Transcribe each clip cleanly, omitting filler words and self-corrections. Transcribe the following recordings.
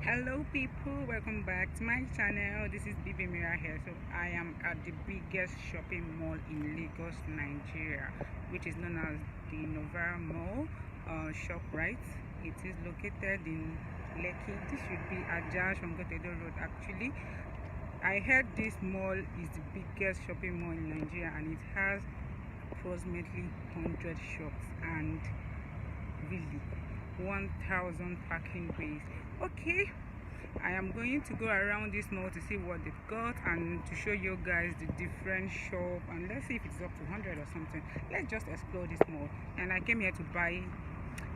Hello people, welcome back to my channel. This is Bibi Mira here. So I am at the biggest shopping mall in Lagos, Nigeria, which is known as the Novare Mall, Shoprite. It is located in Lekki. This should be Ajah from Gotedo Road. Actually, I heard this mall is the biggest shopping mall in Nigeria and it has approximately 100 shops and really 1,000 parking bays. Okay, I am going to go around this mall to see what they've got and to show you guys the different shop, and let's see if it's up to 100 or something. Let's just explore this mall. And I came here to buy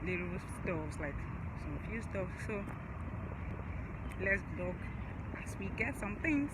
little stuffs, like some few stuff, so let's look as we get some things.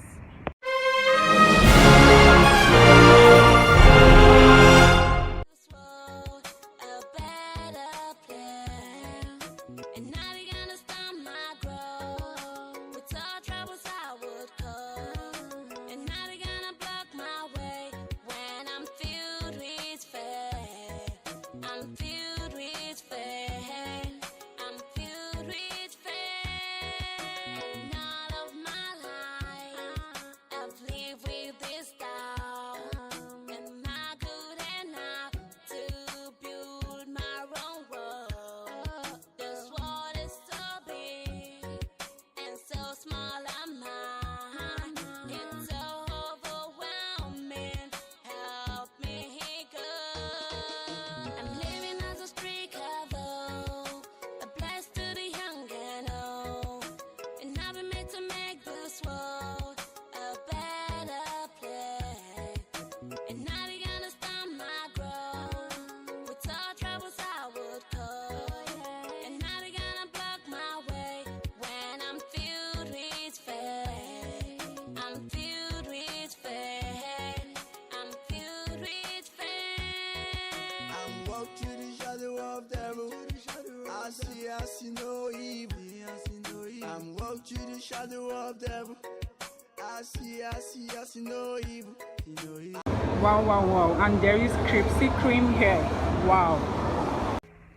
I see no evil. I'm walking through the shadow of devil. I see no evil. Wow, and there is Krispy Kreme here. Wow.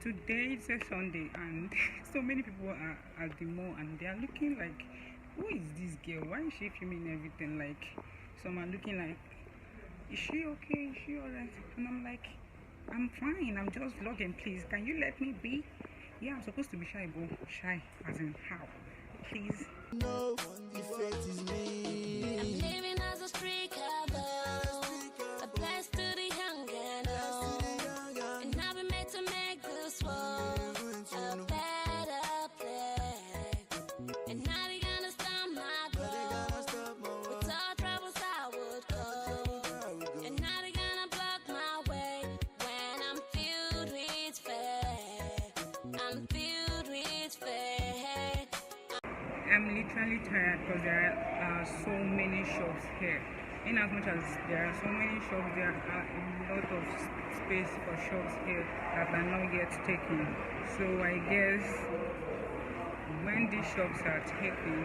Today is a Sunday and so many people are at the mall and they are looking like, who is this girl? Why is she filming everything? Like, some are looking like, is she okay? Is she alright? And I'm like, I'm fine, I'm just vlogging. Please, can you let me be? Yeah, I'm supposed to be shy, but shy as in how? Please. No, the fate is me. I'm living as a street cowboy, a blast to the young and old. And I've been made to make this world a better place. And now they gonna stop my growth. With all troubles I would go. And now they gonna block my way when I'm filled with faith. I'm filled with faith. I'm literally tired because there are so many shops here. In as much as there are so many shops, there are a lot of space for shops here that are not yet taken. So I guess when these shops are taken,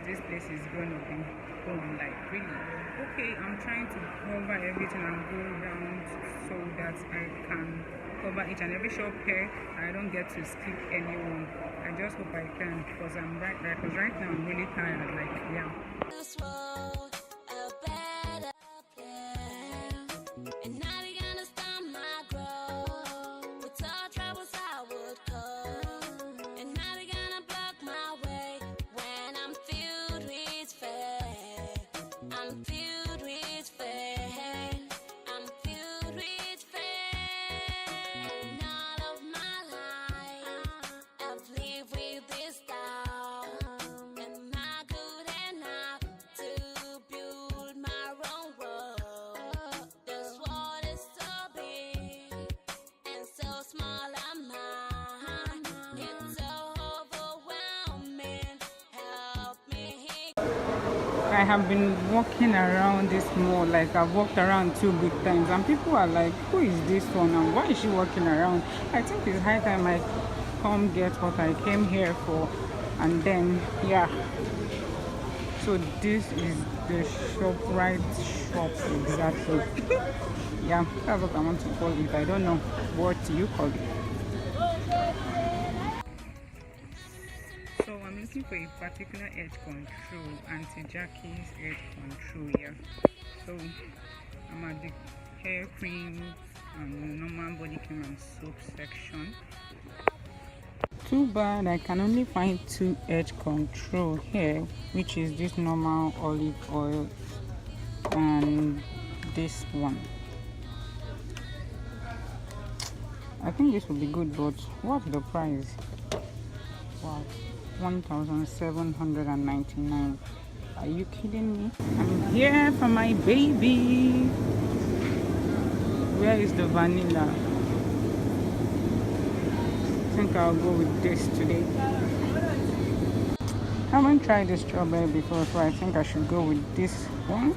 this place is going to be home, like really. Okay, I'm trying to cover everything and go around so that I can cover each and every shop here. I don't get to skip anyone. I just hope I can, because right now I'm really tired. Like, yeah. This world a better place. And now they gonna stop my growth. With all troubles I would go. And now they gonna block my way when I'm filled with faith. I'm filled with faith. I'm filled with faith. And all of my life I've lived with this doubt. Am I good enough to build my own world? This world is so big and so small am I. It's so overwhelming. Help me. I have been walking around this mall, like I've walked around 2 big times, and people are like, who is this one and why is she walking around? I think it's high time I come get what I came here for. And then, yeah, so this is the Shoprite shop exactly. Yeah, that's what I want to call it. I don't know what you call it. looking for a particular edge control, anti-Jackie's edge control here. So I'm at the hair cream and normal body cream and soap section. Too bad I can only find 2 edge control here, which is this normal olive oil and this one. I think this will be good, but what's the price? Wow, 1,799. Are you kidding me? I'm here for my baby. Where is the vanilla? I think I'll go with this today. I haven't tried the strawberry before, so I think I should go with this one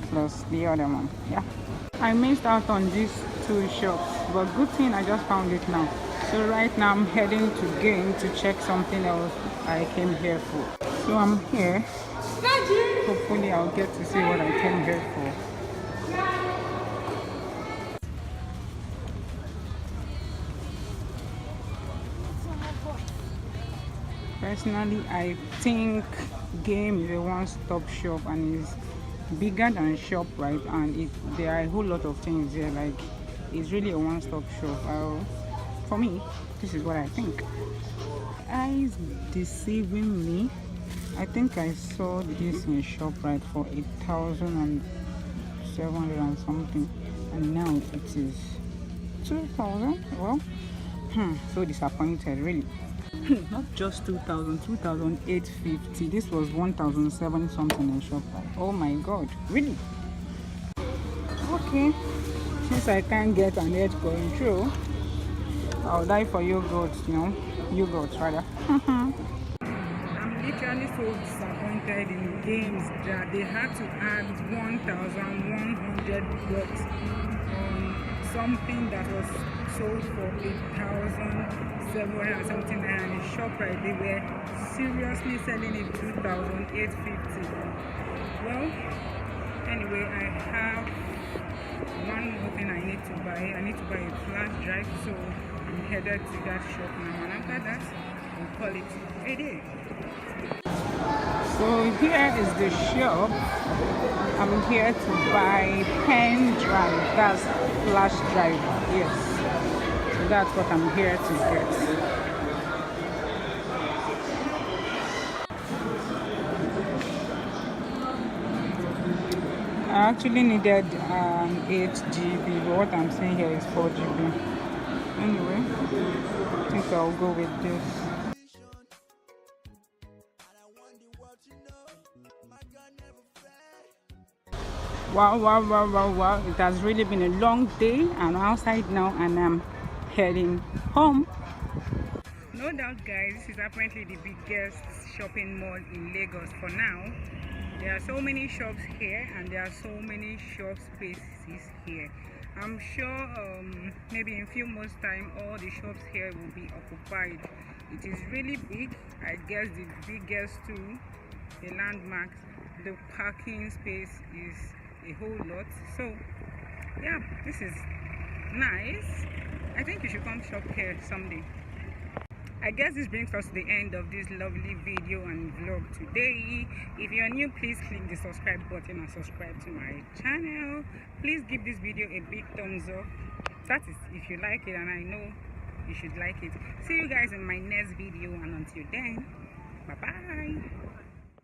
plus the other one. Yeah, I missed out on these 2 shops, but good thing I just found it now. So right now I'm heading to Game to check something else I came here for. So I'm here. Hopefully I'll get to see what I came here for. Personally, I think Game is a one-stop shop and is bigger than Shoprite, and there are a whole lot of things there. Like, it's really a one-stop shop. For me, this is what I think. Eyes deceiving me. I think I saw this in Shoprite for 1,700 and something, and now it is 2,000. Well, so disappointed, really. Not just 2,000, 2,850. This was 1,007 something in Shoprite. Oh my god, really? Okay, since I can't get an edge control, I'll die for yogurt, yogurt rather. I'm literally so disappointed in Games that they had to add 1,100 bucks on something that was sold for 8,779, and in Shoprite they were seriously selling it 2,850. Well, anyway, I have one more thing I need to buy. I need to buy a flash drive, so I'm headed to that shop now, and after that we'll call it a day. So here is the shop. I'm here to buy pen drive, that's flash drive, yes. So that's what I'm here to get. I actually needed 8 GB, but what I'm saying here is 4 GB. Anyway, I think I'll go with this. Wow, it has really been a long day. I'm outside now and I'm heading home. No doubt, guys, this is apparently the biggest shopping mall in Lagos for now. There are so many shops here and there are so many shop spaces here. I'm sure maybe in a few months time all the shops here will be occupied. It is really big. I guess the biggest too, the landmarks. The parking space is a whole lot. So yeah, this is nice. I think you should come shop here someday. I guess this brings us to the end of this lovely video and vlog today. If you're new, please click the subscribe button and subscribe to my channel. Please give this video a big thumbs up. That is if you like it, and I know you should like it. See you guys in my next video, and until then, bye bye.